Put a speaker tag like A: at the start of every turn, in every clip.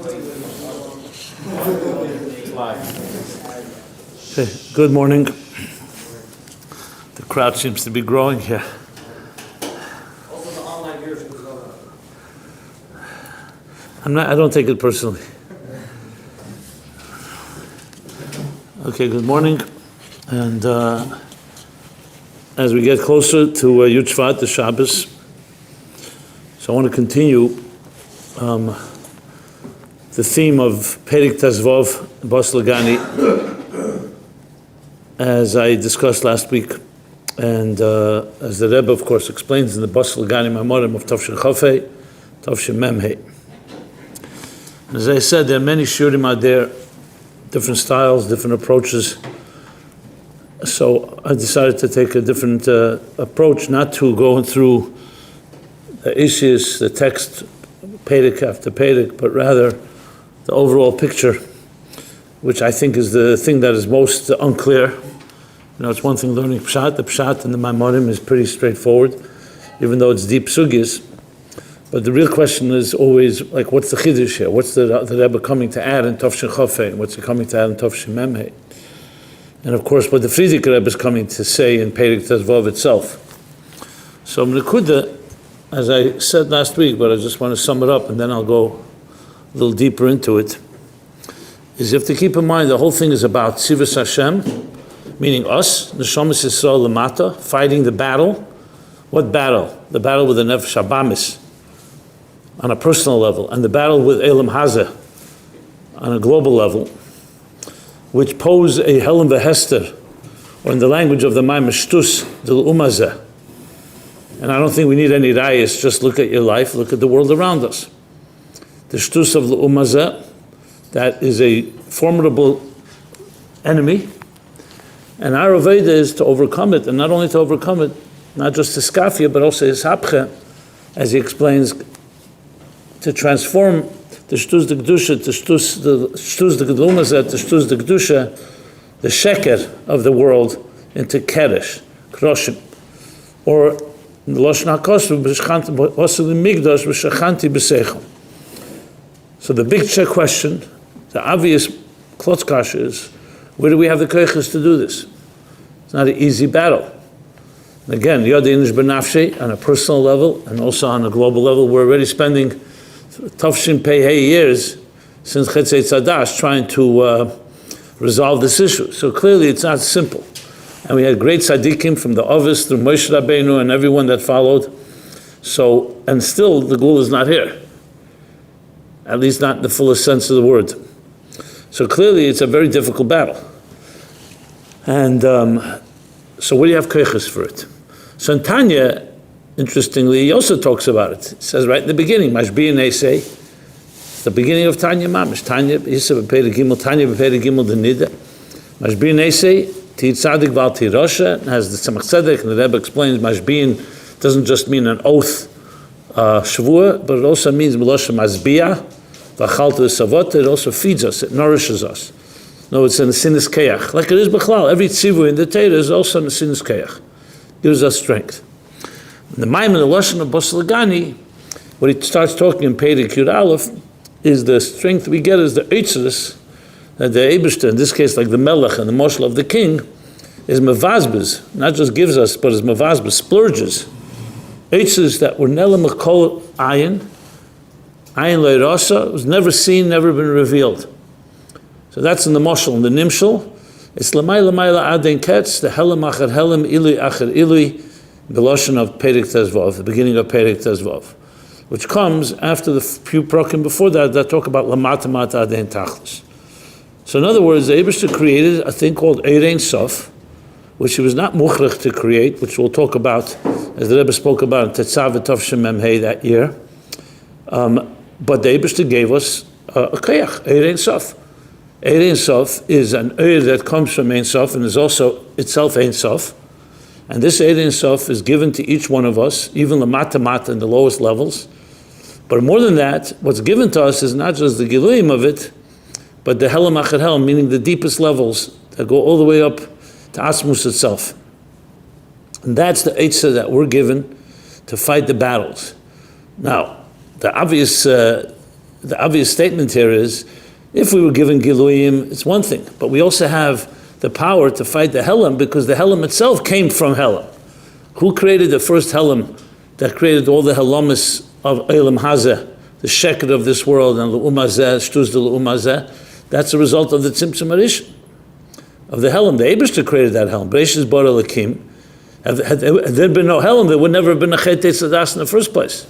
A: Okay, good morning. The crowd seems to be growing here. I don't take it personally. Okay, good morning. And as we get closer to Yud Shvat, the Shabbos, so I want to continue the theme of Perek Tezvov, Basi Lagani, as I discussed last week, and as the Rebbe, of course, explains in the Basi Lagani Mamorim of Tavshin Chafei, Tavshin Memhei. As I said, there are many shurim out there, different styles, different approaches. So I decided to take a different approach, not to go through the issues, the text, Perek after Perek, but rather the overall picture, which I think is the thing that is most unclear. You know, it's one thing learning Pshat. The Pshat in the Maimonim is pretty straightforward, even though it's deep sugis. But the real question is always, like, what's the Chiddush here? What's the Rebbe coming to add in Tavshin Chafei? What's he coming to add in Tavshin Memhei? And of course, what the Frierdiker Rebbe is coming to say in Perek Tezvov itself. So Mnekuda, as I said last week, but I just want to sum it up and then I'll go a little deeper into it, is you have to keep in mind the whole thing is about Tzivus Hashem, meaning us, Neshamas Yisrael Lamata, fighting the battle. What battle? The battle with the Nefesh Habamis on a personal level, and the battle with Elam Hazeh on a global level, which pose a Helam Vehester, or in the language of the Maimon, Shtus del Umazeh. And I don't think we need any rayas, just look at your life, look at the world around us. The Shtus of the Umazeh, that is a formidable enemy, and our Aveda is to overcome it, and not only to overcome it, not just Hiskafia, but also Hishapche, as he explains, to transform the Shtus de Kedusha, the Shtus de Gedlumazeh, the Shtus de Kedusha, the Sheker of the world, into Keresh, Kroshim, or in the Lashon HaKosov, Migdash, V'shachanti b'seichel. So the big check question, the obvious klotzkash is, where do we have the koiches to do this? It's not an easy battle. And again, Yodin is benafshi on a personal level and also on a global level. We're already spending Tavshin Pei years since Chetzei Tzadash trying to resolve this issue. So clearly it's not simple. And we had great tzaddikim from the Ovis through Moshe Rabbeinu and everyone that followed. So, and still the Gul is not here. At least not in the fullest sense of the word. So clearly it's a very difficult battle. And so what do you have koiches for it? So in Tanya, interestingly, he also talks about it. It says right in the beginning, Mashbi Nesei, it's the beginning of Tanya Mamish. Tanya, Yisa B'Perek Gimel, Tanya B'Perek Gimel Denida. Mashbi Nesei, Ti Tzadik Val Ti Rosha, has the Tzemach Tzedek, and the Rebbe explains Mashbiin doesn't just mean an oath, Shavua, but it also means Melosha Mazbiya, V'Chalta Savot, it also feeds us, it nourishes us. No, it's in the Sinis Keach. Like it is B'chlal, every tzivu in the Torah is also in the Sinis Keach. Gives us strength. The Maimon, the Lashon of Basi Lagani, what he starts talking in Perek Yud Aleph, is the strength we get is the Eitzes, that the Eibishter, in this case like the Melech and the Moshel of the king, is Mevazbez, not just gives us, but is Mevazbez, splurges. Eitzes that were Nela Mekol Ayin Leirasa, was never seen, never been revealed. So that's in the Moshel, in the Nimshel, it's Lamay Aden Ketz, the Helam Achar Helam, Ilui Achar Ilui, the Lashon of Perek Tezvov, the beginning of Perek Tezvov, which comes after the few prokim before that talk about Lamata Mata Aden Tachlis. So in other words, the Eibishter created a thing called Erein Sof, which he was not muchrech to create, which we'll talk about, as the Rebbe spoke about in Tetzav Tavshin Memhei that year. But the Eibishter gave us a koyach, Erein Sof. Erein Sof is an Eir that comes from Ein Sof and is also itself Ein Sof. And this Erein Sof is given to each one of us, even the mata in the lowest levels. But more than that, what's given to us is not just the Giluyim of it, but the Helam Achar Helam, meaning the deepest levels that go all the way up to Asmus itself. And that's the Eitzah that we're given to fight the battles. Now, the obvious the obvious statement here is, if we were given Giluyim, it's one thing, but we also have the power to fight the Helam, because the Helam itself came from Helam. Who created the first Helam that created all the Helamis of Eilam Hazeh, the Sheket of this world, and L'um Hazeh, Shtuz de L'um Hazeh? That's a result of the Tzimtzum Arishon, of the Helam. The Eibishter created that Helam. Bereishis bara Elokim. Had there been no Helam, there would never have been a Chet Eitzadas in the first place.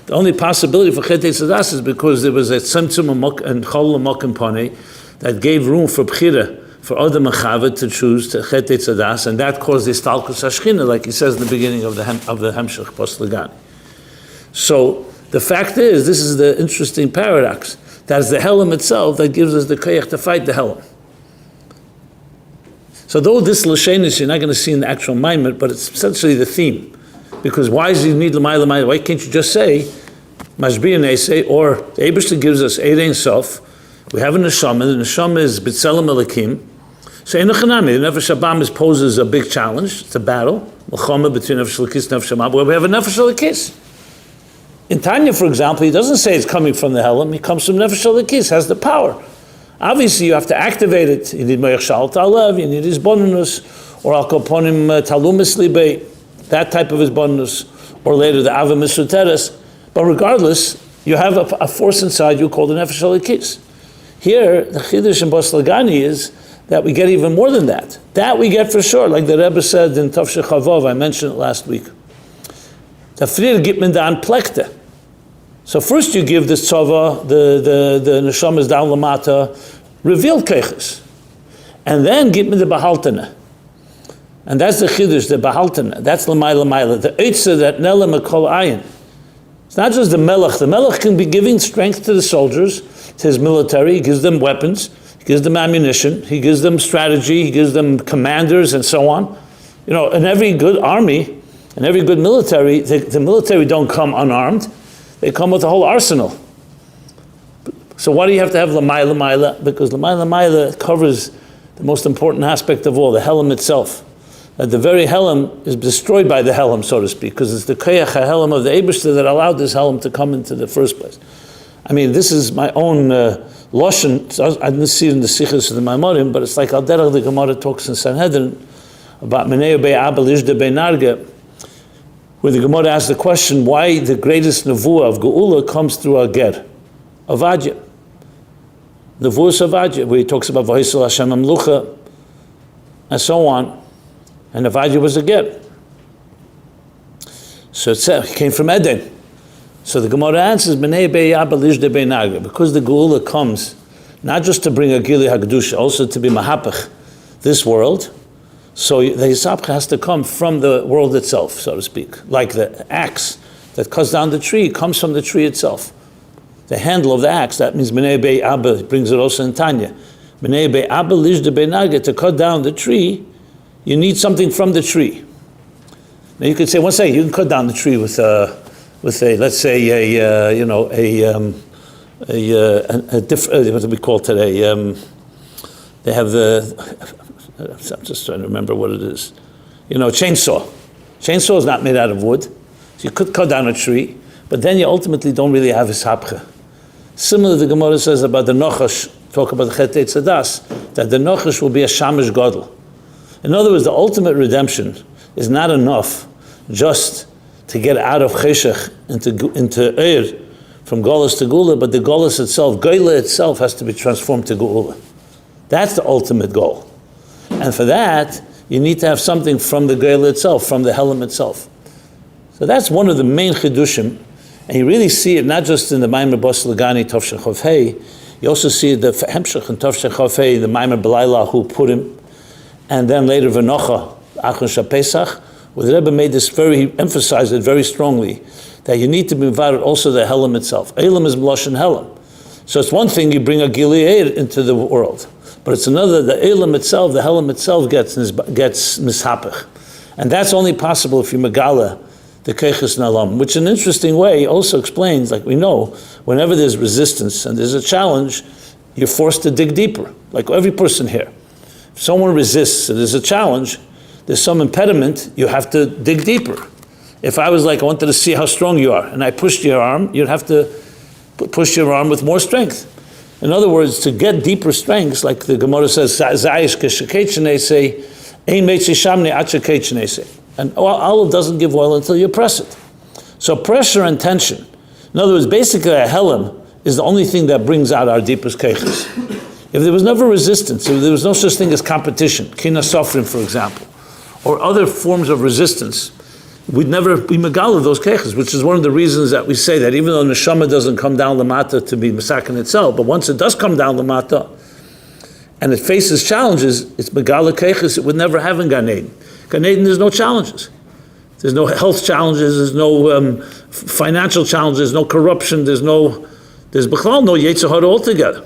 A: The only possibility for Chet Eitzadas is because there was a Tzimtzum and Chol Amok and Panei that gave room for Bchira, for Adam and Chava to choose to Chet Eitzadas, and that caused the Stalkus HaShechina, like he says in the beginning of the Hemshech Poslagani. So the fact is, this is the interesting paradox. That's the Helam itself that gives us the koyach to fight the Helam. So though this Lashenis you're not going to see in the actual Maimer, but it's essentially the theme. Because why does he need L'may L'may? Why can't you just say, Mashbi and Eisei, or the Eibishter gives us Eid Sof, we have a Neshama, the Neshama is B'Tselem Elokim, so the Nefesh Abam poses a big challenge, it's a battle, L'chama between Nefesh Elokis and Nefesh Abam, where we have a Nefesh Elokis. In Tanya, for example, he doesn't say it's coming from the Helam, he comes from Nefesh Elokis, has the power. Obviously, you have to activate it. You need Moyach Shal Ta'alev, you need his bonus, or Al Koponim Talumis Libei, that type of his bonus, or later the Ava Misuteres. But regardless, you have a force inside you called the Nefesh Elokis. Here, the Chiddush in Bas Lagani is that we get even more than that. That we get for sure, like the Rebbe said in Tavshei Chavov, I mentioned it last week. The Frier gibt man da an Plekte. So first you give this tzava, the neshamas down lamata, revealed keiches, and then give me the behaltene, and that's the chiddush, the behaltene. That's l'mayla, the eitza that nela mekol ayin. It's not just the melech. The melech can be giving strength to the soldiers, to his military. He gives them weapons, he gives them ammunition, he gives them strategy, he gives them commanders, and so on. You know, in every good army, in every good military, the military don't come unarmed. They come with a whole arsenal. So why do you have to have L'may L'mayla? Because L'may L'mayla covers the most important aspect of all, the Helam itself. That the very Helam is destroyed by the Helam, so to speak, because it's the Koyach HaHelam of the Eibishter that allowed this Helam to come into the first place. I mean, this is my own Loshen. I didn't see it in the Sichos of the Maimorim, but it's like Al Derech the Gemara talks in Sanhedrin about Menei Bei Abel Ishde Bei Narge, where the Gemara asks the question, why the greatest nevuah of Geula comes through a ger, Avadya. Nevuah Avadya, where he talks about V'hisel Hashem Amlucha, and so on, and Avadya was a ger. So it said, he came from Eden. So the Gemara answers, B'nei Be'yabel Ishde Be'naga, because the Geula comes not just to bring a Gili HaKedusha, also to be Mahapach, this world. So the Yisapcha has to come from the world itself, so to speak. Like the axe that cuts down the tree comes from the tree itself. The handle of the axe, that means B'nei Be'abba, brings it also in Tanya. B'nei Be'abba Lishde Be'naga, to cut down the tree, you need something from the tree. Now you could say, one second, you can cut down the tree with a let's say a different, what do we call today? They have the, I'm just trying to remember what it is. Chainsaw. Chainsaw is not made out of wood. So you could cut down a tree, but then you ultimately don't really have his hapcha. Similar, the Gemara says about the Nochash, talk about the Chet Eitzadas, that the Nochash will be a Shamish Gadol. In other words, the ultimate redemption is not enough just to get out of Cheshech into Eir, from Golus to Gula, but the Golus itself, Geula itself, has to be transformed to Geula. That's the ultimate goal. And for that, you need to have something from the Geula itself, from the Helam itself. So that's one of the main Chidushim. And you really see it not just in the Maimer Bas Lagani Tavshei Chav Hei, you also see the Hemshech and Tavshei Chav Hei, the Maimer Belayla who put him, and then later V'nocha, Achon Shapesach, where the Rebbe made this he emphasized it very strongly, that you need to be invited also the Helam itself. Elam is Mloshen Helam. So it's one thing you bring a Gilead into the world, but it's another, the Elam itself, the Helam itself gets mishapach. And that's only possible if you megala the Keiches Nalam, which in an interesting way also explains, like we know, whenever there's resistance and there's a challenge, you're forced to dig deeper, like every person here. If someone resists and there's a challenge, there's some impediment, you have to dig deeper. If I was like, I wanted to see how strong you are, and I pushed your arm, you'd have to push your arm with more strength. In other words, to get deeper strengths, like the Gemara says, and olive doesn't give oil until you press it. So pressure and tension. In other words, basically a helam is the only thing that brings out our deepest keiches. If there was never resistance, if there was no such thing as competition, kina sofrim, for example, or other forms of resistance, we'd never be megala those keiches, which is one of the reasons that we say that even though neshama doesn't come down lamata to be masakin itself, but once it does come down lamata and it faces challenges, it's megala keiches it would never have in Gan Eden. Gan Eden, there's no challenges. There's no health challenges, there's no financial challenges, no corruption, there's b'chlal no yetzer hara altogether.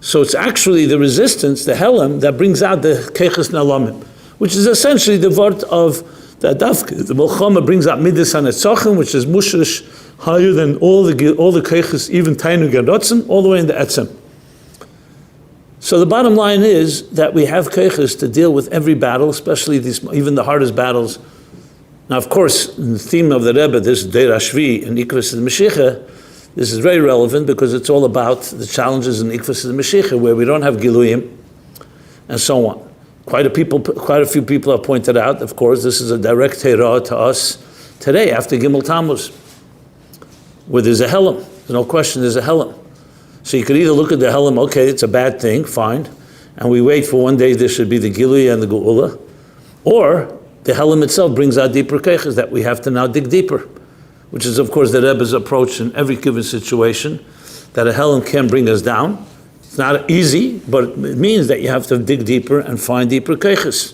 A: So it's actually the resistance, the helam, that brings out the keiches nalamim, which is essentially the word of the adavka. The Melchama brings out midas hanetzachim, which is mushrish, higher than all the keiches, even tainu gerotzen, all the way in the etzem. So the bottom line is that we have keiches to deal with every battle, especially these, even the hardest battles. Now, of course, in the theme of the Rebbe, this Deir Hashvi and Ikvas of the Mashiach, this is very relevant because it's all about the challenges in Ikvas of the Mashiach, where we don't have Giluyim, and so on. Quite a few people have pointed out, of course, this is a direct teirah to us today, after Gimel Tammuz, where there's a helam. There's no question there's a helam. So you could either look at the helam, okay, it's a bad thing, fine, and we wait for one day there should be the Giluy and the Geula, or the helam itself brings out deeper keiches that we have to now dig deeper, which is, of course, the Rebbe's approach in every given situation, that a helam can bring us down. It's not easy, but it means that you have to dig deeper and find deeper keiches.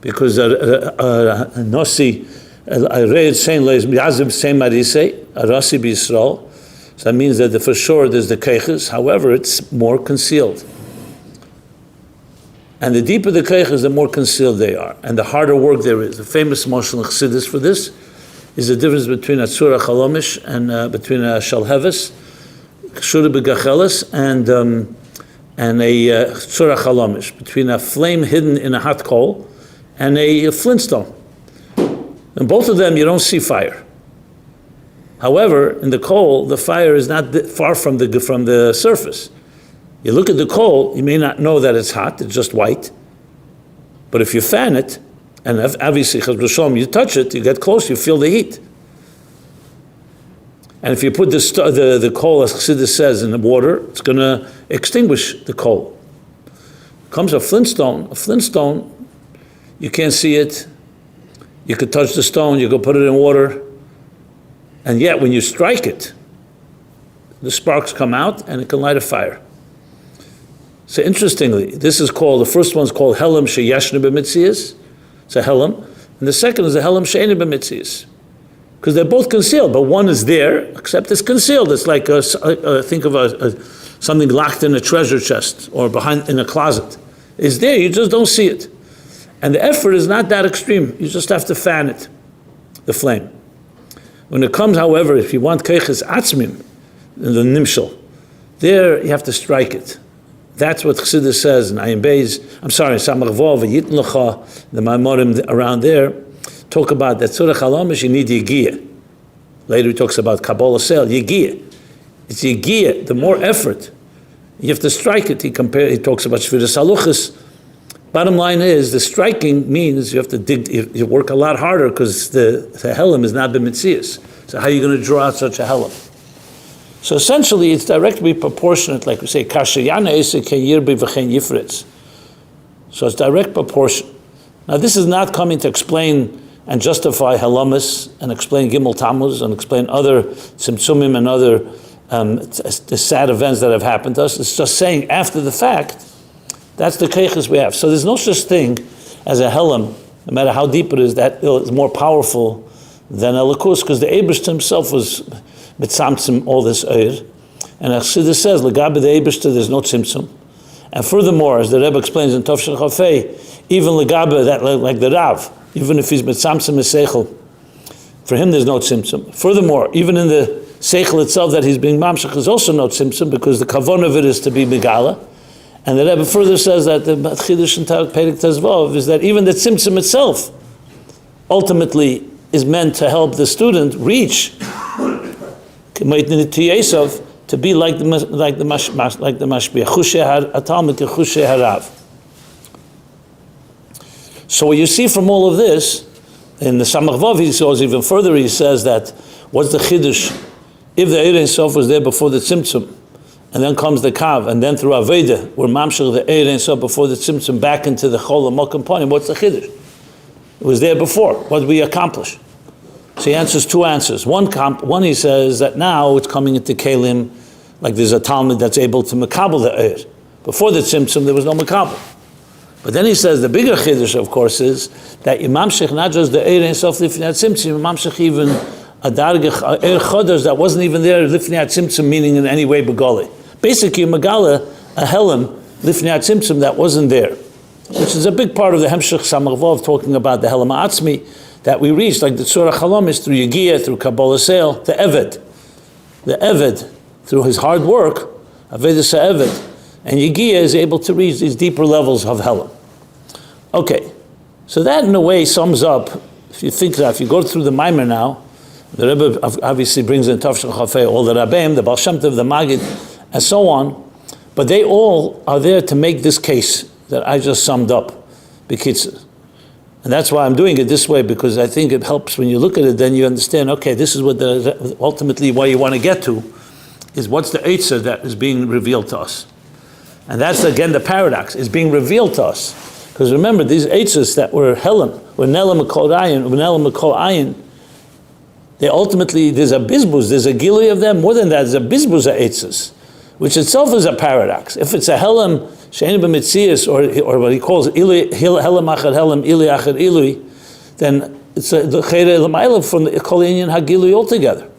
A: Because Nosi, I read saying, Yazib Seim Marisei, Arasi B'Yisrael, so that means that for sure there's the keiches, however, it's more concealed. And the deeper the keiches, the more concealed they are, and the harder work there is. The famous Moshel Chassidus for this is the difference between a tzura chalomish and between a shalheves, shura begacheles, and a tzura chalomish, between a flame hidden in a hot coal and a flintstone. In both of them, you don't see fire. However, in the coal, the fire is not far from the surface. You look at the coal, you may not know that it's hot, it's just white. But if you fan it, and obviously, you touch it, you get close, you feel the heat. And if you put the coal, as Chassidus says, in the water, it's going to extinguish the coal. Comes a flintstone, you can't see it, you could touch the stone, you could put it in water, and yet when you strike it, the sparks come out and it can light a fire. So interestingly, this is called, the first one's called Helam Sheyashna B'Mitzias. It's a Helam. And the second is a Helam She'ena B'Mitzias. Because they're both concealed, but one is there, except it's concealed. It's like, think of something locked in a treasure chest or behind in a closet. It's there, you just don't see it. And the effort is not that extreme. You just have to fan it, the flame. When it comes, however, if you want Keiches Atzmim, the Nimshal, there you have to strike it. That's what Chassidus says in Ayin Beis. Samach Vov, Yitin Lecha, the Maimorim around there talk about that Tzura Chalomish, you need Yigiyah. Later he talks about Kabbalah Sel, Yigiyah. It's Yigiyah, the more effort. You have to strike it. He talks about Shviras Haluchas. Bottom line is, the striking means you have to dig, you work a lot harder because the Helam is not b'mitzias. So how are you going to draw out such a Helam? So essentially, it's directly proportionate, like we say, Kashayana Ese Keyirbi V'chein Yifritz. So it's direct proportion. Now this is not coming to explain and justify Helamis and explain Gimel Tammuz and explain other Tzimtzumim and other the sad events that have happened to us. It's just saying after the fact, that's the keiches we have. So there's no such thing as a Helam, no matter how deep it is, that is more powerful than Elikus, because the Eibishter himself was Tzimtzum all this Eir. And as Chassidus says, L'gabe the Eibishter, there's no Tzimtzum. And furthermore, as the Rebbe explains in Tov Shel Chafei, even L'gabe, that like the Rav, even if he's Tzimtzum Seichel, for him there's no Tzimtzum. Furthermore, even in the Seichel itself that he's being Mamshech, there's also no Tzimtzum, because the Kavon of it is to be Megala. And the Rebbe further says that the Chidush and Perek Tezvav is that even the Tzimtzum itself ultimately is meant to help the student reach to be like the mashbiach, chushe hatalmid chushe harav. So what you see from all of this, in the Samach Vav, he goes even further. He says that what's the chiddush? If the Eir Ein Sof was there before the Tzimtzum, and then comes the Kav, and then through Aveda, we're mamshech the Eir Ein Sof before the Tzimtzum back into the Chol HaMokim Panim, what's the chiddush? It was there before. What did we accomplish? So he answers two answers. One he says that now it's coming into Kelim, like there's a Talmud that's able to makabel the Eir. Before the Tzimtzum, there was no makabel. But then he says the bigger chiddush, of course, is that you mamshech not just the Eir Ein Sof lifnei Tzimtzum, you mamshech even a dargach Eir Chodesh that wasn't even there lifnei Tzimtzum, meaning in any way begoli. Basically, Megala a Helam lifnei Tzimtzum that wasn't there, which is a big part of the Hemshech Samach Vav, talking about the Helam Atzmi that we reached, like the Tzura Chalom is through Yegiya, through Kabbalah Seil, the Eved through his hard work, Avedis Eved, and Yegiya is able to reach these deeper levels of Helam. Okay, so that in a way sums up, if you think that, if you go through the Maimer now, the Rebbe obviously brings in Tafshel Chafei, all the Rabbeim, the Baal Shem Tov, the Magid, and so on, but they all are there to make this case that I just summed up, B'kitzur. And that's why I'm doing it this way, because I think it helps when you look at it, then you understand, okay, this is what ultimately what you want to get to, is what's the Eitzah that is being revealed to us. And that's again the paradox, is being revealed to us. Because remember, these Eitzahs that were Helam, were Nelam Kol Ayin, they ultimately, there's a bizbuz, there's a gilui of them. More than that, there's a bizbuz of Eitzahs, which itself is a paradox. If it's a Helam, Shein b'mitzias, or what he calls Helam achad Helam, Ili achad Ilui, then it's the Chayre L'mayla from the Kol Inyan HaGilui altogether.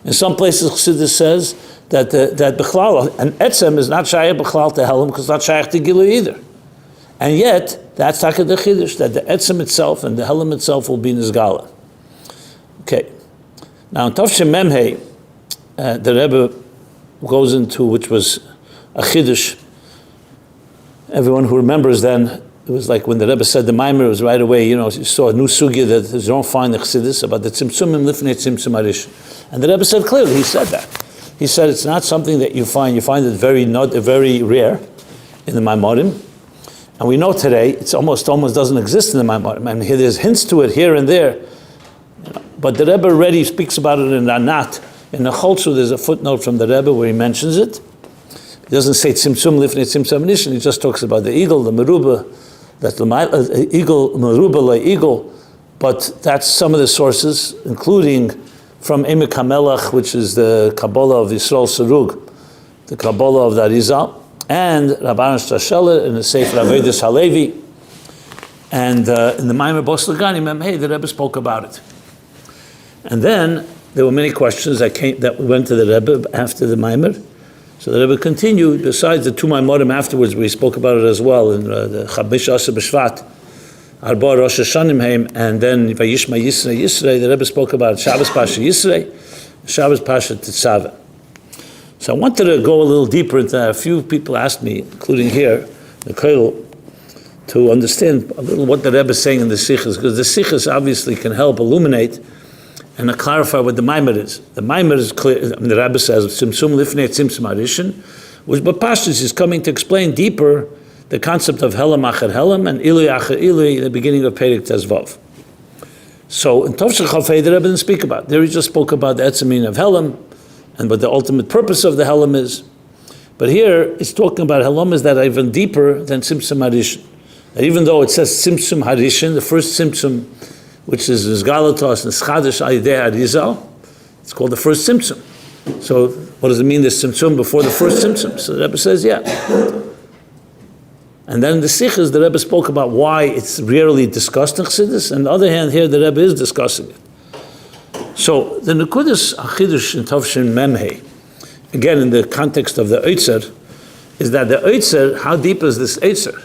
A: In some places, Chassidus says that Bechlal, and Etzem is not Shayach Bechlal to Helam, because it's not Shayach to Gilui either. And yet, that's Taka the Chiddush, that the Etzem itself and the Helam itself will be Nizgala. Okay. Now, in Tafshim Memhei, the Rebbe goes into, which was a Chiddush. Everyone who remembers then, it was like when the Rebbe said the Maimer, it was right away, you saw a new sugya that you don't find the Chassidus about the Tzimtzumim lifnei Tzimtzum Arish. And the Rebbe said clearly, he said that. He said it's not something that you find it very rare in the Maimorim. And we know today, it's almost doesn't exist in the Maimorim. And here there's hints to it here and there. But the Rebbe already speaks about it in Anat. In the Cholzu, there's a footnote from the Rebbe where he mentions it. He doesn't say Tzimtzum lifnei Tzimtzum Arish, he just talks about the eagle, the Meruba, that's the eagle, Meruba la eagle. But that's some of the sources, including from Emek HaMelech, which is the Kabbalah of Yisrael Sarug, the Kabbalah of the Arizal, and Rabban Shtasheler in the Sefer Avedis Halevi, and in the Maimer Bos Lagani Memhei, the Rebbe spoke about it. And then there were many questions that went to the Rebbe after the Maimer. So the Rebbe continued, besides the two Maimorim afterwards, we spoke about it as well, in the Chabish Asa B'Shvat, Arba Rosh Hashanim Heim, and then Vayishma Yisrei, the Rebbe spoke about Shabbos Pasha Yisrei, Shabbos Pasha Tetzaveh. So I wanted to go a little deeper into that. A few people asked me, including here, the Koil, to understand a little what the Rebbe is saying in the Sichos, because the Sichos obviously can help illuminate and clarify what the Maimer is. The Maimer is clear. The Rebbe says, Tzimtzum lifnei Tzimtzum Arishin, which but Pashtus is coming to explain deeper the concept of Helam achad Helam and Ilui achad Ilui in the beginning of Perek Tezvav. So in Tafshel Chafei, the Rebbe didn't speak about. There he just spoke about the Etzemin of Helam and what the ultimate purpose of the Helam is. But here it's talking about Helam is that even deeper than Tzimtzum Arishin. That even though it says Tzimtzum Harishin, the first Tzimtzum, which is Galatos and Schadish Aydei Arizal, it's called the first Tzimtzum. So what does it mean, the Tzimtzum before the first Tzimtzum? So the Rebbe says, yeah. And then the Sichos, the Rebbe spoke about why it's rarely discussed in Chassidus, and on the other hand, here the Rebbe is discussing it. So the Nekudas Achidush in Tavshin Memhei, again in the context of the Eitzer, is that the Eitzer, how deep is this Eitzer?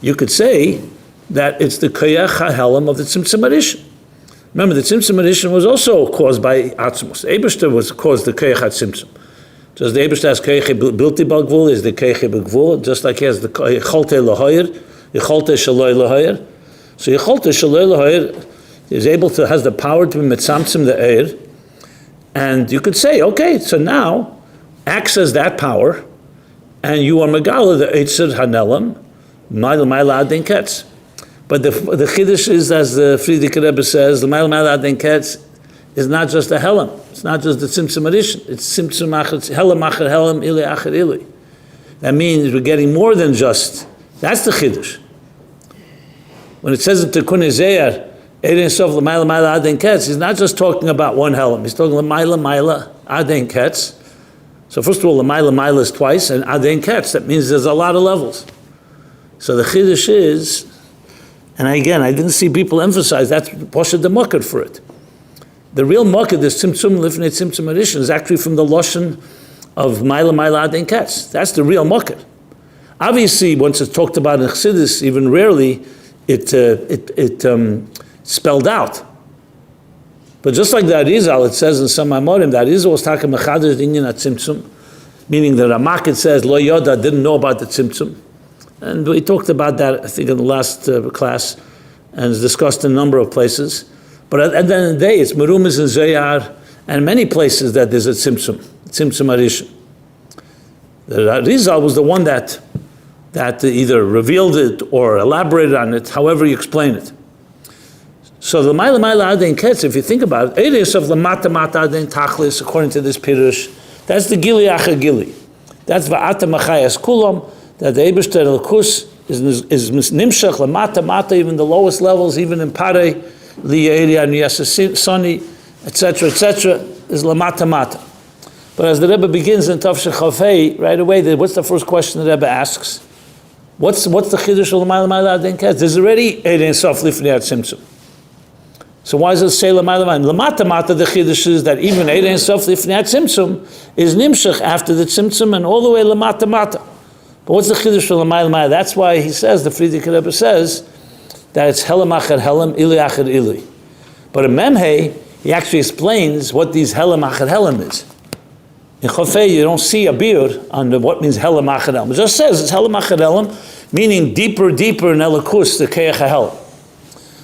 A: You could say that it's the Koyach HaHelam of the Tzimtzum Arishin. Remember, the Tzimtzum Arishin was also caused by Atzmos. Eibishter was caused the Koyach HaTzimtzum. Just the Eibishter has Koyach Bilti Bagvul, is the Koyach Bagvul, just like he has the Yecholte Lahoyer, Yecholte Shaloi Lahoyer. So Yecholte Shaloi Lahoyer is able to, has the power to be Metzamtzim the Eir, And you could say, okay, so now access that power, and you are megala the Eitzer Hanelam, Maila Adin Ketz. But the Chiddush is, as the Frierdiker Rebbe says, the Maila Adin Ketz is not just a Helam. It's not just the Tzimtzum Addition. It's Tzimtzum Helam Acher Helam, Ili Acher Ili. That means we're getting more than just, that's the Chiddush. When it says in Tikkun Zeir, Erein Sof L'mayla Adin Ketz, he's not just talking about one Helam. He's talking L'mayla Adin Ketz. So first of all, L'mayla is twice, and Adin Ketz, that means there's a lot of levels. So the Chiddush is, and again, I didn't see people emphasize, that's Posha the Makar for it. The real Makar, this Tzimtzum Lifnei Tzimtzum Addition, is actually from the Lashon of Maila Adin Ketz. That's the real Makar. Obviously, once it's talked about in Chassidus, even rarely, it spelled out. But just like the Arizal, it says in some Amorim, the Arizal was talking Mechadr Inyan at Tzimtzum, meaning the Ramak, it says, Lo Yoda didn't know about the Tzimtzum. And we talked about that, I think, in the last class, and it's discussed in a number of places. But at the end of the day, it's Merumas and Zayar, and many places that there's a Tzimtzum Arishin. The Arizal was the one that either revealed it or elaborated on it, however you explain it. So the Maila Adin Ketz, if you think about it, Ereis of Lamata Mata Adin Tachlis, according to this Pirush, that's the Gili Acha Gili. That's Va'ata Machayas Kulam, that the Eibishter Elkus is Nimshach Lamata Mata, even the lowest levels, even in Parei, Li'eria, Niyasa Sani, etc., is Lamata Mata. But as the Rebbe begins in Tafshir Chafei, right away, what's the first question the Rebbe asks? What's the Chiddush of L'mayla Adin Ketz? There's already Erein Sof Lifnei Tzimtzum. So why does it say L'mayla Lamata Mata? The Chiddush is that even Erein Sof Lifnei Tzimtzum is Nimshach after the Tzimtzum and all the way Lamata Mata. But what's the Chiddush for L'mayla? That's why he says, the Frierdiker Rebbe says, that it's Helam Acher Helam, Ili Acher Ili. But in Memhei, he actually explains what these Helam Acher Helam is. In Chofei, you don't see a beard on what means Helam Acher Helam. It just says it's Helam Acher Helam, meaning deeper in Elikus, the Keach HaHel.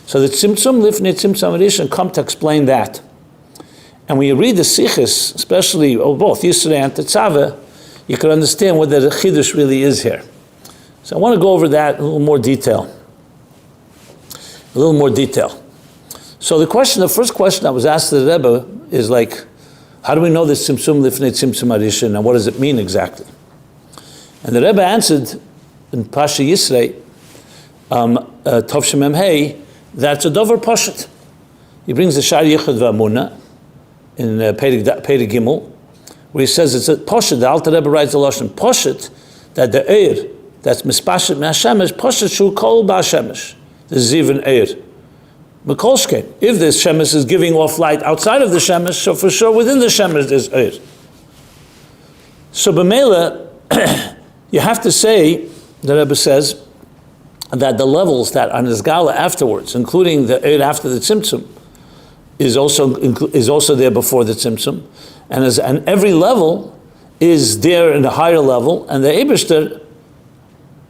A: So the Tzimtzum Lifnei Tzimtzum Addition come to explain that. And when you read the Sichos, especially both Yisrei and Tetzaveh, you can understand what the Chiddush really is here. So I want to go over that in a little more detail. So the first question that was asked to the Rebbe is like, how do we know this Tzimtzum Lifnei Tzimtzum Addition, and what does it mean exactly? And the Rebbe answered in Pasha Yisrei, Tov Shemem Hei, that's a Dover Poshet. He brings the Shar Yichud V'Amuna in Perek Gimel, where he says it's a Poshet. The Alter Rebbe writes a Lashon Poshet, that the Eir, that's Mispashet Me'Hashemesh, Poshet Shu Kol Ba'Hashemesh. This is even Eir. Mekolshkein. If the Shemesh is giving off light outside of the Shemesh, so for sure within the Shemesh there's Eir. So B'Meila, you have to say, the Rebbe says, that the levels that are Nizgala afterwards, including the Eir after the Tzimtzum, is also there before the Tzimtzum, and every level is there in a higher level, and the Eibishter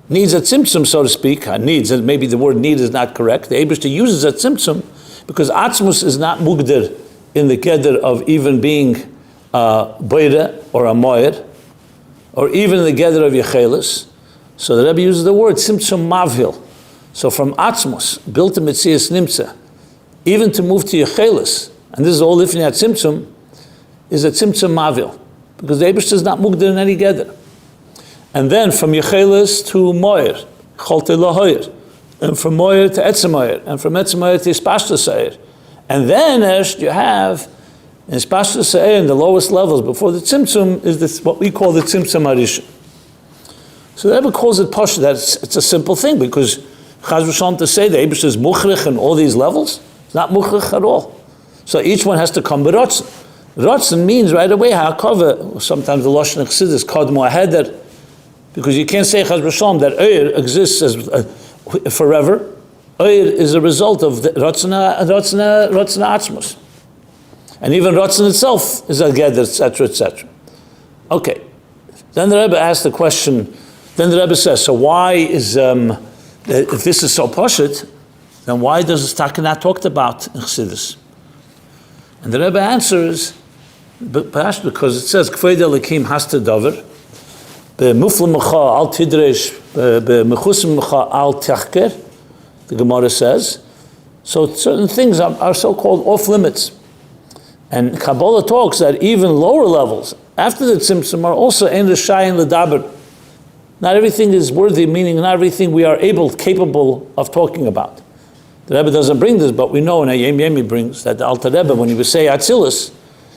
A: needs a Tzimtzum, so to speak. Needs, and maybe the word need is not correct. The Eibishter uses a Tzimtzum because Atzmus is not mugder in the keder of even being Beire or a Moyer, or even in the keder of Yechelis. So the Rebbe uses the word Tzimtzum Mavhil. So from Atzmus, built in Metzias Nimtza, even to move to Yechelis, and this is all Lifnei Tzimtzum, is a Tzimtzum Mavhil, because the Eibishter is not mugder in any keder. And then from Yechelis to Moyer, Cholte Lahoyer, and from Moyer to Etzemoyer, and from Etzemoyer to Ispashta Seir. And then you have in Ispashta Seir, in the lowest levels before the Tzimtzum, is this, what we call the Tzimtzum Arishin. So the Rebbe calls it Pasha, that it's a simple thing, because Chaz v'Shalom to say the Eibush is Muchrich in all these levels, it's not Muchrich at all. So each one has to come B'Rotzen. Rotzen means right away, Ha'akova, sometimes the Lashon Chassidus is Kodmo Aheder, because you can't say Chaz v'Shalom that Eir exists as forever. Eir is a result of the Rotzna Atzmus. And even Rotzen itself is a Geder, etc., etc. Okay. Then the Rebbe asked the question, then the Rebbe says, so why is, if this is so poshut, then why does the Taka not talked about in Chassidus? And the Rebbe answers because it says Kveid Elikim Hasta Dover, Be'mufla Mecha Al Tidresh, Be'mechusim Mecha Al Techker, the Gemara says. So certain things are so-called off limits. And Kabbalah talks that even lower levels, after the Tzimtzum, are also Ein Rishai and L'daber. Not everything is worthy, meaning not everything we are capable of talking about. The Rebbe doesn't bring this, but we know, and Hayem Yemi brings, that the Alter Rebbe, when he would say Atzilus,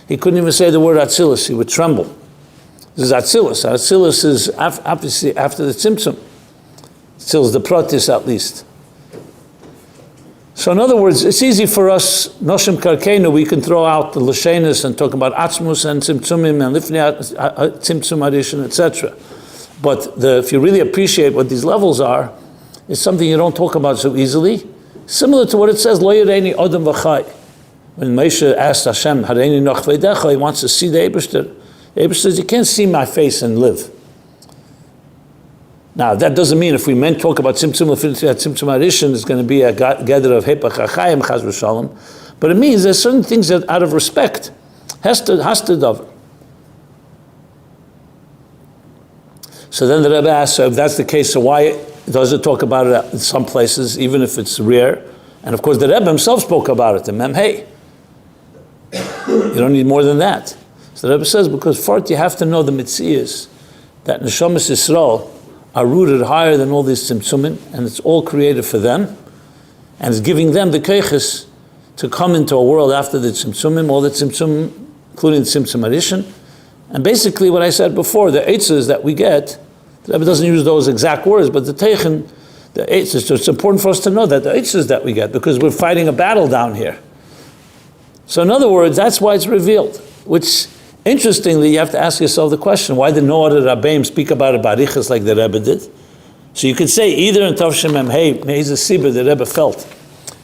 A: he couldn't even say the word Atzilus, he would tremble. This is Atzilus. Atzilus is obviously after the Tzimtzum. Atzilus, the Protis at least. So in other words, it's easy for us, Noshim Karkeinu, we can throw out the Lashenis and talk about Atzmus and Tzimtzumim and Lifnei Tzimtzum Arishin, etc. But if you really appreciate what these levels are, it's something you don't talk about so easily. Similar to what it says, Lo Yereini Odom V'chai. When Moshe asked Hashem, Hareini Noch V'edecha, he wants to see the Eibishter. The Eibishter says, you can't see my face and live. Now, that doesn't mean if we meant talk about Tzimtzum Arishin, it's going to be a gather of Hepach HaChaim, Chaz v'Shalom. But it means there's certain things that out of respect has to davar. So then the Rebbe asks, so if that's the case, so why does it talk about it in some places, even if it's rare? And of course, the Rebbe himself spoke about it, the Memhei. You don't need more than that. So the Rebbe says, because first you have to know the mitzvahs, that Neshamas Yisrael are rooted higher than all these tzimtzumin, and it's all created for them, and it's giving them the keiches to come into a world after the tzimtzumim, all the tzimtzum, including the tzimtzum arishin. And basically what I said before, the eitzes that we get, the Rebbe doesn't use those exact words, but the teichen, the eitzes, so it's important for us to know that the eitzes that we get, because we're fighting a battle down here. So in other words, that's why it's revealed, which interestingly, you have to ask yourself the question, why did no other Rabbeim speak about it barichas like the Rebbe did? So you could say either in Tavshem Memhei, Me'ez Sibir, the Rebbe felt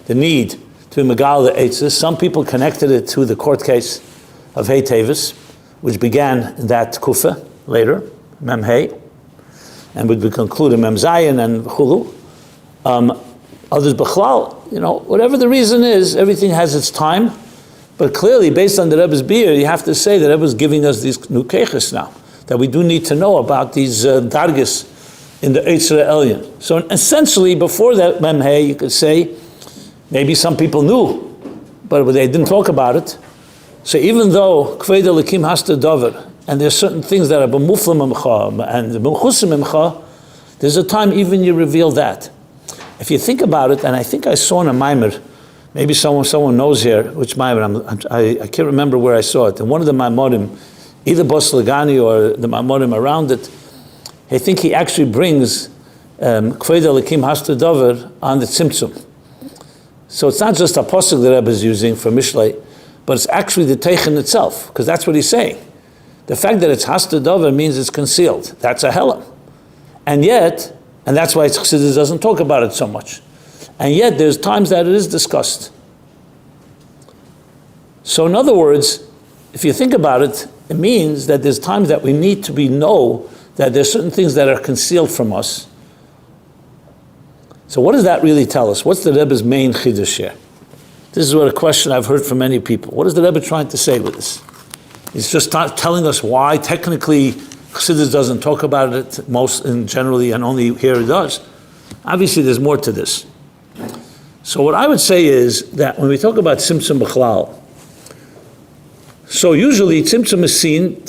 A: the need to megal the eitzes. Some people connected it to the court case of Hey Tevis, which began in that Kufa later, Memhei, and would be concluded Mem Zayin and Chulu. Others Bechlal, whatever the reason is, everything has its time. But clearly, based on the Rebbe's beer, you have to say that the Rebbe is giving us these new keiches now, that we do need to know about these dargis in the Eitzra Elyon. So essentially, before that Memhei, you could say, maybe some people knew, but they didn't talk about it. So even though Kveid Elikim Hasta Dover, and there's certain things that are b'mufla memcha and b'mchusim memcha, there's a time even you reveal that. If you think about it, and I think I saw in a Maimer, maybe someone knows here which Maimer, I can't remember where I saw it. And one of the Maimorim, either Bas Lagani or the Maimorim around it, I think he actually brings Kveid Elikim Hasta Dover on the Tzimtzum. So it's not just a pasuk the Rebbe is using for Mishlei, but it's actually the Teichen itself, because that's what he's saying. The fact that it's Hasta Dover means it's concealed. That's a helam. And yet, and that's why Chassidus doesn't talk about it so much. And yet, there's times that it is discussed. So in other words, if you think about it, it means that there's times that we need to know that there's certain things that are concealed from us. So what does that really tell us? What's the Rebbe's main chiddush here? This is what a question I've heard from many people. What is the Rebbe trying to say with this? He's just telling us why technically Chassidus doesn't talk about it most and generally, and only here it does. Obviously, there's more to this. So what I would say is that when we talk about Tzimtzum B'chlal, so usually Tzimtzum is seen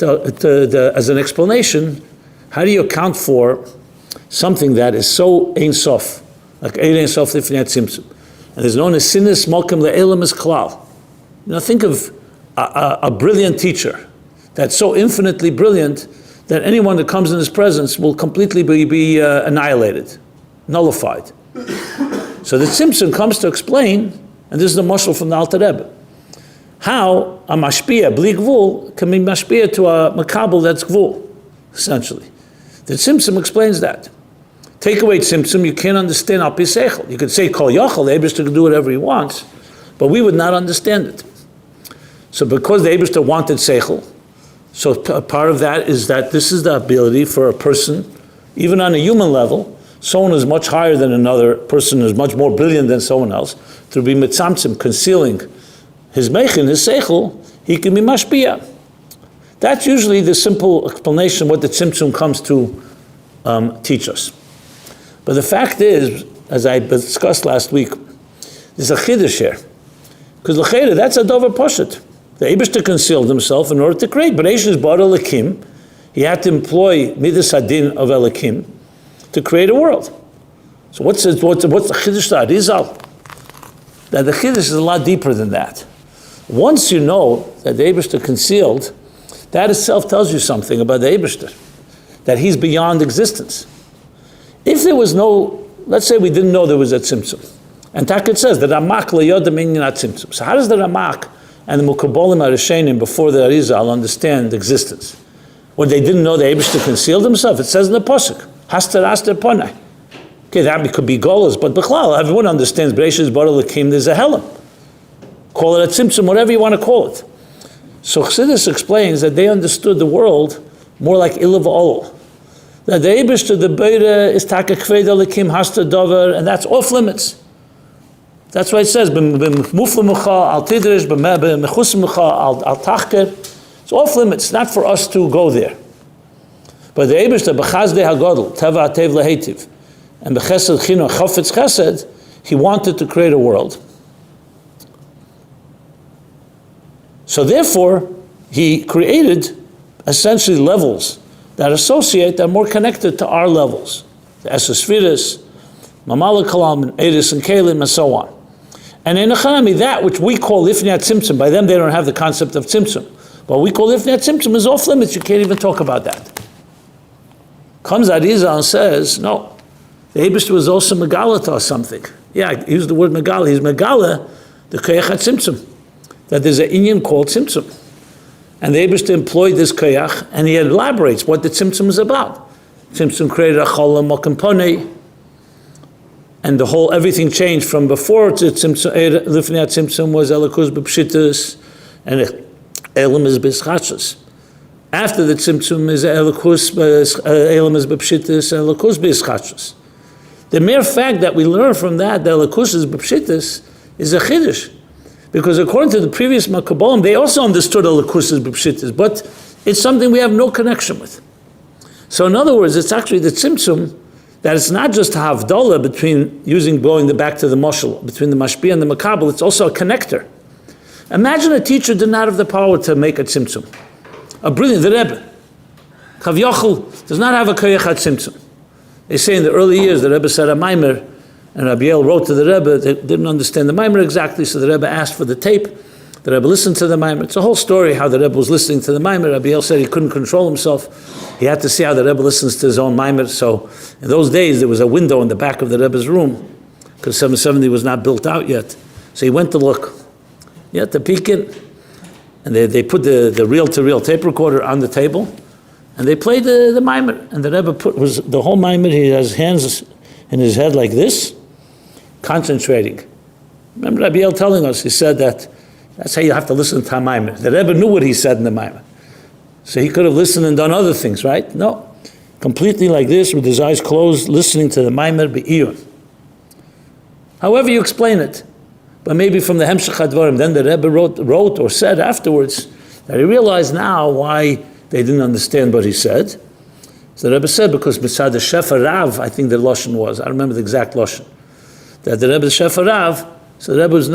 A: as an explanation. How do you account for something that is so Ein Sof, like Ein Sof Lifnei Tzimtzum, and is known as Sinis Malkim Le'elam as Klal? Think of a brilliant teacher that's so infinitely brilliant that anyone that comes in his presence will completely be annihilated, nullified. So the Tzimtzum comes to explain, and this is the mashal from the Alter Rebbe, how a mashpia, bli gvul, can be mashpia to a makabel that's gvul, essentially. The Tzimtzum explains that. Take away Tzimtzum, you can't understand al pi seichel. You could say kol yachol, the Eibishter can do whatever he wants, but we would not understand it. So because the Eibishter wanted seichel, so part of that is that this is the ability for a person, even on a human level, someone who's much higher than another person who's much more brilliant than someone else, to be mitzamtzim, concealing his meichin, his seichel, he can be mashpia. That's usually the simple explanation what the Tzimtzum comes to teach us. But the fact is, as I discussed last week, there's a chiddush here. Because l'cheira, that's a dover poshet. The Eibishter concealed himself in order to create. But Eish's bar Elokim, he had to employ midas hadin of Elokim to create a world. So what's the chiddush to Arizal? That the chiddush is a lot deeper than that. Once you know that the Eibishter concealed, that itself tells you something about the Eibishter, that he's beyond existence. If there was no, let's say we didn't know there was a Tzimtzum, and Taket says that Ramak le'yodam inyan Tzimtzum. So how does the Ramak and the Mukabolim Arishenim before the Arizal understand existence? When they didn't know the Eibishter concealed himself, it says in the Pasuk, Hastar Aster Ponai. Okay, that could be Golas, but B'chlal, everyone understands Bereishis Bar Elokim, there's a Helam. Call it a Tzimtzum, whatever you want to call it. So Chassidus explains that they understood the world more like Ilav Ol. That the Eibishter, the Beire, is Taka Kved Elokim, Hastar Dover, and that's off limits. That's why it says, B'muflamucha al tidrish, b'mechusmucha al tachker. It's off limits, not for us to go there. But the Eibishter, b'chazdei hagodl, teva atev lehetiv, and b'chesed chino chafetz chesed, he wanted to create a world. So therefore, he created essentially levels that associate, that are more connected to our levels. The Esesphiris, Mamala Kalam, and Eris and Kalim, and so on. And in Echanami, that which we call Lifnei Tzimtzum, by them they don't have the concept of Tzimtzum. What we call Lifnei Tzimtzum is off limits, you can't even talk about that. Comes Arizal and says, no, the Eibishter was also Megala to us something. Yeah, he used the word Megala. He's Megala, the Koyach HaTzimtzum, that there's an inyan called Tzimtzum. And the Eibishter employed this Koyach, and he elaborates what the Tzimtzum is about. Tzimtzum created a Cholam Mokem Ponei, and the whole, everything changed from before to Tzimtzum, Lifnei Tzimtzum was Elokus B'Pshitus, and Elam is B'Schachos. After the Tzimtzum is Elokus, Elam is B'Pshitus, Elokus B'Schachos. The mere fact that we learn from that, the Elokus is B'Pshitus, is a Chiddush. Because according to the previous Makabolim, they also understood Elokus is B'Pshitus, but it's something we have no connection with. So in other words, it's actually the Tzimtzum, that it's not just havdalah between going back to the moshel, between the mashpia and the makabel, it's also a connector. Imagine a teacher did not have the power to make a tzimtzum. The Rebbe, Chav Yochel, does not have a koyach tzimtzum. They say in the early years, the Rebbe said a maimer, and Rabbi El wrote to the Rebbe, they didn't understand the maimer exactly, so the Rebbe asked for the tape. The Rebbe listened to the maimer. It's a whole story how the Rebbe was listening to the maimer. Rabbi El said he couldn't control himself. He had to see how the Rebbe listens to his own maimer. So in those days, there was a window in the back of the Rebbe's room, because 770 was not built out yet. So he went to look. He had to peek in. And they put the reel-to-reel tape recorder on the table, and they played the maimer. And the Rebbe was the whole maimer, he has hands in his head like this, concentrating. Remember Rabbi El telling us, he said that's how you have to listen to a maimer. The Rebbe knew what he said in the maimer. So he could have listened and done other things, right? No. Completely like this, with his eyes closed, listening to the maimer be'iyun. However you explain it. But maybe from the Hemshech HaDvarim, then the Rebbe wrote or said afterwards that he realized now why they didn't understand what he said. So the Rebbe said, because Mitzad the Shefa Rav, I think the Lashon was, I remember the exact Lashon, that the Rebbe Shefa Rav, so the Rebbe was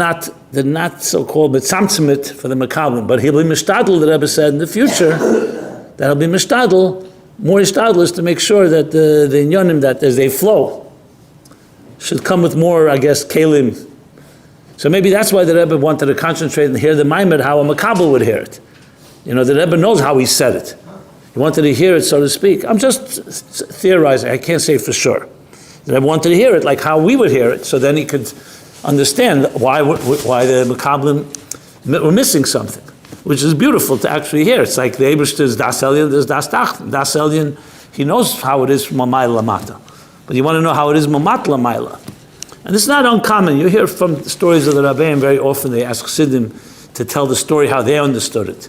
A: did not so-called Tzimtzum for the Makablim, but he'll be Mishtadl, the Rebbe said in the future, that he'll be Mishtadl, more Mishtadl is to make sure that the Inyonim, that as they flow, should come with more, I guess, Kalim. So maybe that's why the Rebbe wanted to concentrate and hear the maimer, how a Makabel would hear it. You know, the Rebbe knows how he said it. He wanted to hear it, so to speak. I'm just theorizing, I can't say for sure. The Rebbe wanted to hear it like how we would hear it, so then he could understand why the Makablim were missing something, which is beautiful to actually hear. It's like the Eibishter's Das Elyon, there's Das Tachten. Das Elyon, he knows how it is from Mamayla Lamata. But you want to know how it is Mamat Lamayla. And it's not uncommon. You hear from the stories of the Rabbeim, very often they ask Chassidim to tell the story how they understood it.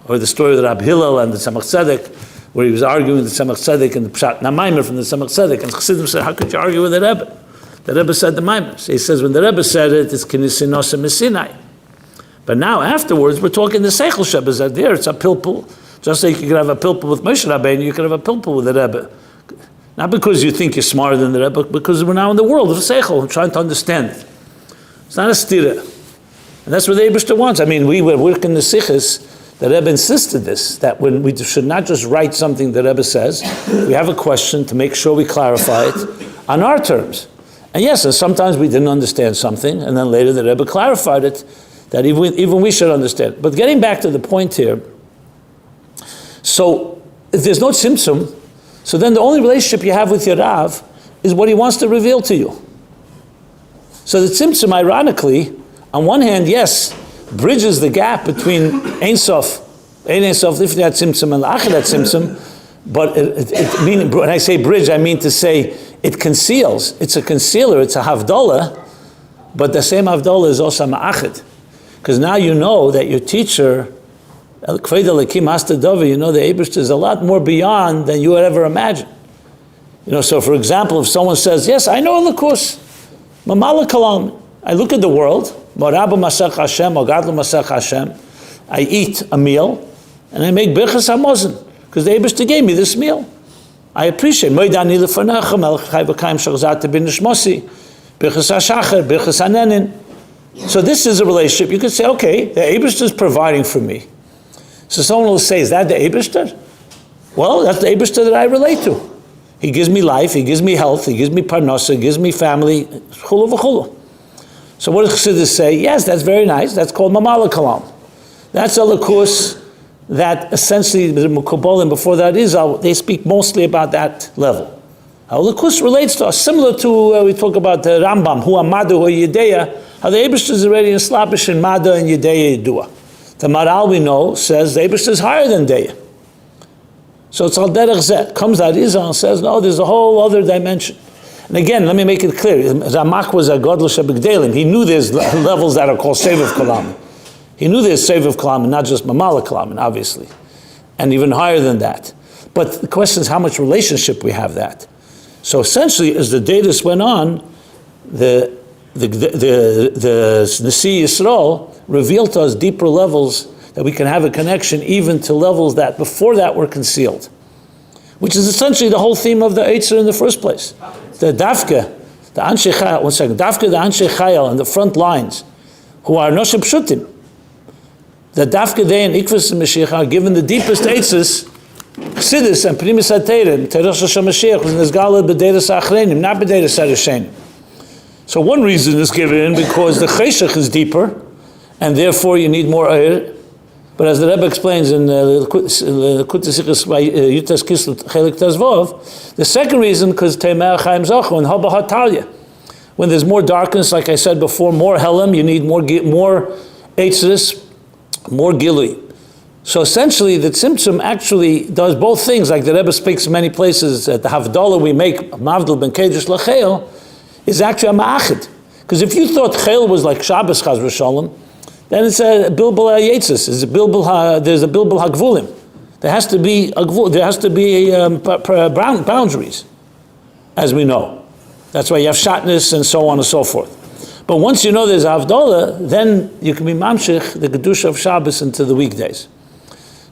A: Or the story of the Rabbi Hillel and the Tzemach Tzedek, where he was arguing with the Tzemach Tzedek and the Pshat Namaymer from the Tzemach Tzedek. And Chassidim said, how could you argue with the Rebbe? The Rebbe said the Maimer. So he says, when the Rebbe said it, it's Kinisinos and Messinai. But now, afterwards, we're talking the Seichel Shebes there. It's a pilpul. Just like you can have a pilpul with Moshe Rabbeinu, you can have a pilpul with the Rebbe. Not because you think you're smarter than the Rebbe, but because we're now in the world of Seichel, trying to understand. It's not a stira. And that's what the Eibishter wants. I mean, we were working the Sichos, the Rebbe insisted this, that when we should not just write something the Rebbe says, we have a question to make sure we clarify it on our terms. And yes, and sometimes we didn't understand something, and then later the Rebbe clarified it, that even we should understand. But getting back to the point here, so if there's no Tzimtzum, so then the only relationship you have with your Rav is what he wants to reveal to you. So the Tzimtzum, ironically, on one hand, yes, bridges the gap between Ein Sof, Lifnei Tzimtzum, and La'achat Tzimtzum, but when I say bridge, I mean to say it conceals. It's a concealer, it's a Havdalah, but the same Havdalah is also Ma'achid. Because now you know that your teacher, you know the Eibishter is a lot more beyond than you would ever imagine. You know, so for example, if someone says, yes, I know a Lakus, Mamala Kalam, I look at the world, Morabu Masach Hashem, Ogadlu Masach Hashem, I eat a meal, and I make Birchas HaMozen, because the Eibishter gave me this meal. I appreciate Moidani Lefanecha, Melech Chai V'Kaim Shachzat Bin Nishmosi, Birchas HaShacher, Birchas HaNenin. So this is a relationship. You could say, okay, the Eibishter is providing for me. So someone will say, is that the Eibishter? Well, that's the Eibishter that I relate to. He gives me life, he gives me health, he gives me parnasa, he gives me family, chulu v'chulu. So what does Chassidus say? Yes, that's very nice. That's called Mamala Kalam. That's a Lakus that essentially, the Mukabalim before that is, they speak mostly about that level. How Lakus relates to us, similar to, we talk about the Rambam, Hu Amadu Hu Yedeya, how the Eibishter is already in Slapish and Mada and Yedeya Yedua. The Maral we know says the Eibishter is higher than Deya. So it's al derech zeh. Comes Arizal and says, no, there's a whole other dimension. And again, let me make it clear. Ramak was a Godel Shebigdelim. He knew there's levels that are called Seviv Kalam. He knew there's Seviv Kalam, not just Mamala Kalam, obviously. And even higher than that. But the question is how much relationship we have that. So essentially, as the days went on, the Nasi Yisrael revealed to us deeper levels that we can have a connection even to levels that before that were concealed. Which is essentially the whole theme of the Eitzer in the first place. The Dafke, the Anshe Chayal, one second, Dafke, the Anshe Chayal on the front lines, who are Noshe Pshutim, the Dafke they and Ikvus and Mashiach are given the deepest Eitzes, Chassidus and Primis HaTeirim, Teresh Hashem Mashiach, was Nizgala B'Deiras HaAchreinim, not B'Deiras HaRishenim. So one reason is given because the Cheshach is deeper, and therefore you need more Eir. But as the Rebbe explains in the Kutesichas Yutas Kisl Chelik Tazvov, the second reason, because Teimeh Chaim Zachu and Haba HaTalya, when there's more darkness, like I said before, more Helam, you need more Eitzris, more Gilui. So essentially, the Tzimtzum actually does both things, like the Rebbe speaks in many places, that the Havdalah we make, Mavdal Ben Kedesh L'Cheil, is actually a Ma'achid. Because if you thought Cheil was like Shabbos Chaz V'Shalom, then it's a Bilbul HaYetzis, there's a Bilbul HaGvulim. There has to be boundaries, as we know. That's why you have Shatnez and so on and so forth. But once you know there's Havdalah, then you can be Mamshich, the Kedusha of Shabbos, into the weekdays.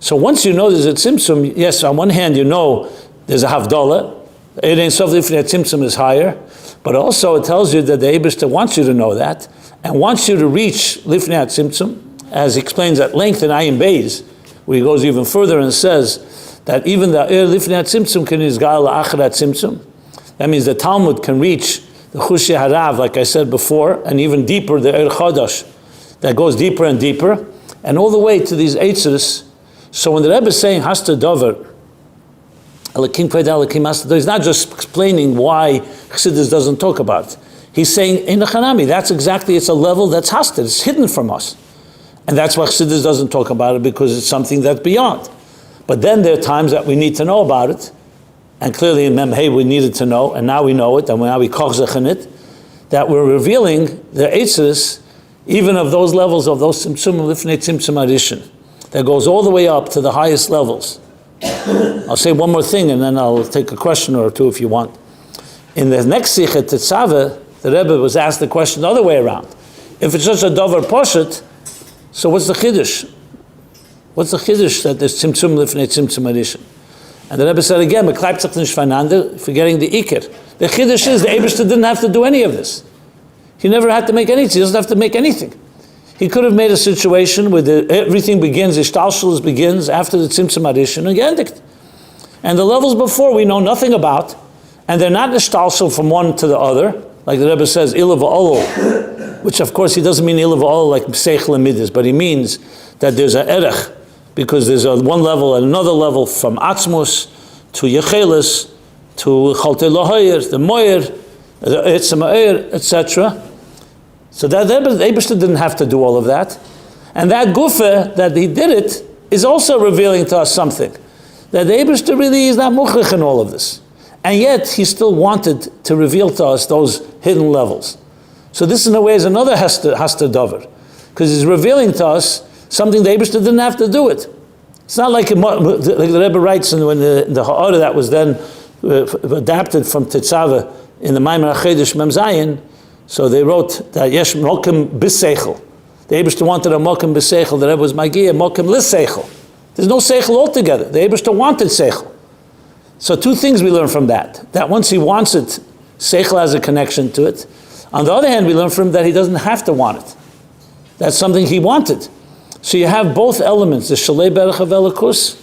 A: So once you know there's a Tzimtzum, yes, on one hand you know there's a Havdalah, Ein Sof Lifnei Tzimtzum is higher, but also it tells you that the Eibishter wants you to know that, and wants you to reach Lifnei Tzimtzum, as he explains at length in Ayin Beis, where he goes even further and says that even the Lifnei Tzimtzum can Yizgal La'achar Tzimtzum. That means the Talmud can reach the Chushi Harav, like I said before, and even deeper, the Er Chodosh, that goes deeper and deeper, and all the way to these Eitzers. So when the Rebbe is saying Hasta Dover, he's not just explaining why Chassidus doesn't talk about it. He's saying, in the Chanami, that's exactly, it's a level that's hasta, it's hidden from us. And that's why Chassidus doesn't talk about it, because it's something that's beyond. But then there are times that we need to know about it, and clearly in Mem Hey we needed to know, and now we know it, and now we kochzech in it, that we're revealing the Eitzes, even of those levels of those Tzimtzum, Lifnei Tzimtzum Arishin, that goes all the way up to the highest levels. I'll say one more thing, and then I'll take a question or two if you want. In the next Sikha Tetzaveh, the Rebbe was asked the question the other way around. If it's just a Dover Poshet, so what's the Chiddush? What's the chiddush that there's tzimtzum lifnei tzimtzum addition? And the Rebbe said again, forgetting the ikir. The chiddush is the Eibishter didn't have to do any of this. He never had to make anything. He doesn't have to make anything. He could have made a situation where everything begins, Ishtalshus begins after the tzimtzum addition and gendikt. And the levels before we know nothing about, and they're not ishtalshul from one to the other, like the Rebbe says, ilav v'olol, which of course he doesn't mean ilav v'olol like seichel and midas, but he means that there's a erech, because there's a one level and another level from atzmus to yechelis to chalte lahoyer, the moyer, the etzem ha'er, etc. So that the Eibishter didn't have to do all of that. And that gufa, that he did it, is also revealing to us something. That the Eibishter really is not muchrich in all of this. And yet, he still wanted to reveal to us those hidden levels. So this in a way is another hasta dover. Because he's revealing to us something the Eibishter didn't have to do it. It's not like the Rebbe writes in the Ha'ara that was then adapted from Tetzaveh in the Maimar HaChedesh Mem Zayin. So they wrote that Yesh Mokim B'Seichel. The Eibishter wanted a Mokim B'Seichel. The Rebbe was Magia Mokim L'Seichel. There's no Seichel altogether. The Eibishter wanted Seichel. So two things we learn from that. That once he wants it, Seichel has a connection to it. On the other hand, we learn from him that he doesn't have to want it. That's something he wanted. So you have both elements, the Shalei Berach of Elikus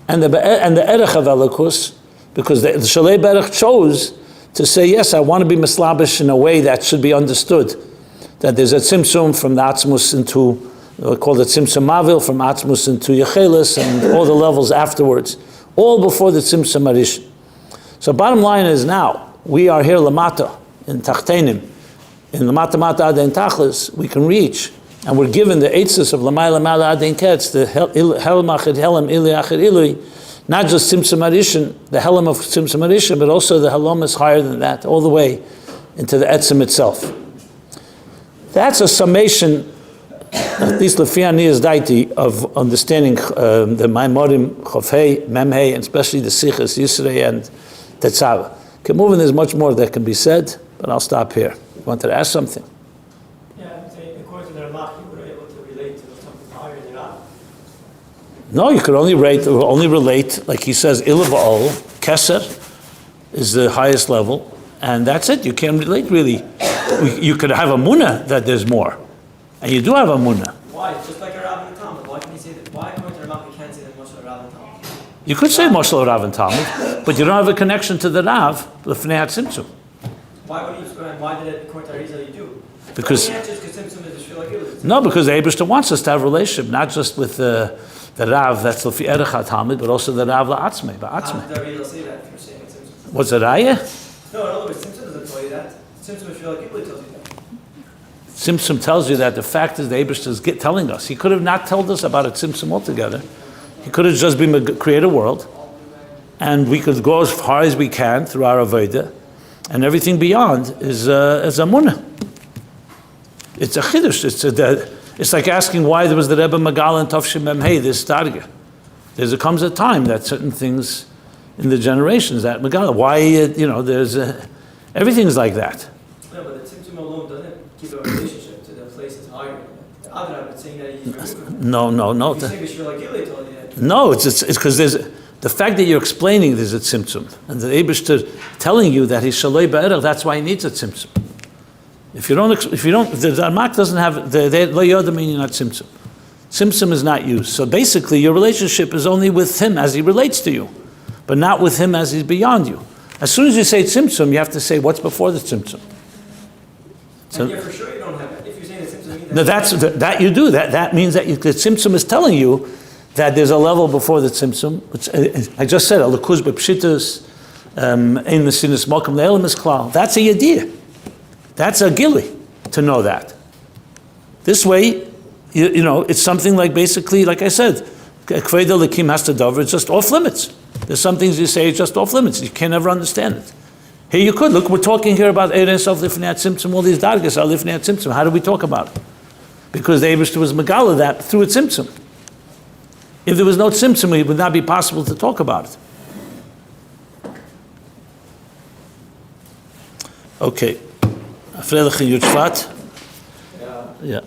A: and the Erech of Elikus, because the Shalei Berach chose to say, yes, I want to be mislabish in a way that should be understood. That there's a tzimtzum from the atzmus into, we call it tzimtzum mavil, from atzmus into yechelis, and all the levels afterwards. All before the tzimtzum arish. So bottom line is now, we are here lamata, in tachtenim, in lamata mata adein tachlis, we can reach, and we're given the eitzes of lamay lamala adein ketz, the helm achid helm ili achid ilui, not just tzimtzum arishin, the helm of tzimtzum arishin, but also the helm is higher than that, all the way into the etzim itself. That's a summation, at least lefianiyas daiti, of understanding the Maimorim Chofhei, Memhei, and especially the Sichas, Yisrei, and Tetzaveh. Kemovin, there's much more that can be said, but I'll stop here. You wanted to ask something?
B: Yeah, I'm saying, according to their Ramach, you were able to relate to something higher than that.
A: No, you could only relate, like he says, Ilava'ol, Keser is the highest level, and that's it. You can't relate really. You could have a munah that there's more. And you do have a munah.
B: Why? Just like a Rav and Talmud. Why can you say that? Why according to Ramach you can't say that much of Rav and Talmud?
A: You could say Moshel Rav and Talmud, but you don't have a connection to the Rav, the Fnei Tzimtzum.
B: Why would you explain? Why did it according to Arizal you do?
A: Because
B: Tzimtzum is the Shvil.
A: no, because the Eibishter wants us to have a relationship, not just with the Rav that's Lefi Erech Talmud, but also the Rav La'atzmei.
B: How did Arizal say that if you're saying Tzimtzum?
A: What's it, Raya?
B: No, in other words, Tzimtzum doesn't tell you that. Tzimtzum is Shvil tells you that.
A: Tzimtzum tells you that the fact is the Eibishter is telling us. He could have not told us about a Tzimtzum altogether. He could have just been create a world, and we could go as far as we can through our Avodah, and everything beyond is a munah. It's a chiddush. It's like asking why there was the Rebbe Magal and Tavshim Memhei, this targa. There comes a time that certain things in the generations that Magal, why there's everything's like that.
B: No, but the Tzimtzum alone doesn't give a relationship to the places higher. The other Rebbe saying that he's removing.
A: No.
B: If you say Mishvil told you that.
A: No, it's because there's the fact that you're explaining there's a tzimtzum, and the Eibishter telling you that he's shaloi ba'erech, that's why he needs a tzimtzum. If the Armak doesn't have the lo yoda meaning not tzimtzum. Tzimtzum is not used. So basically, your relationship is only with him as he relates to you, but not with him as he's beyond you. As soon as you say tzimtzum, you have to say what's before the tzimtzum.
B: So, yeah, for sure you don't have that. If you're saying the tzimtzum means
A: no, that you do. That means that the tzimtzum is telling you that there's a level before the tzimtzum, which I just said, alakuz b'pshitus, ein mesinas mokum le'elam is klal. That's a yediyah. That's a gili, to know that. This way, it's something like basically, like I said, kveda lekim has to dover, it's just off limits. There's some things you say it's just off limits. You can never understand it. Here you could. Look, we're talking here about Eres of Lifnei Tzimtzum, all these dargas are Lifnei Tzimtzum. How do we talk about it? Because the Eibishter was Megala that through a Tzimtzum. If there was no Tzimtzum, it would not be possible to talk about it. Okay. Freilich in Yud Shvat?
B: Yeah.
A: Yeah.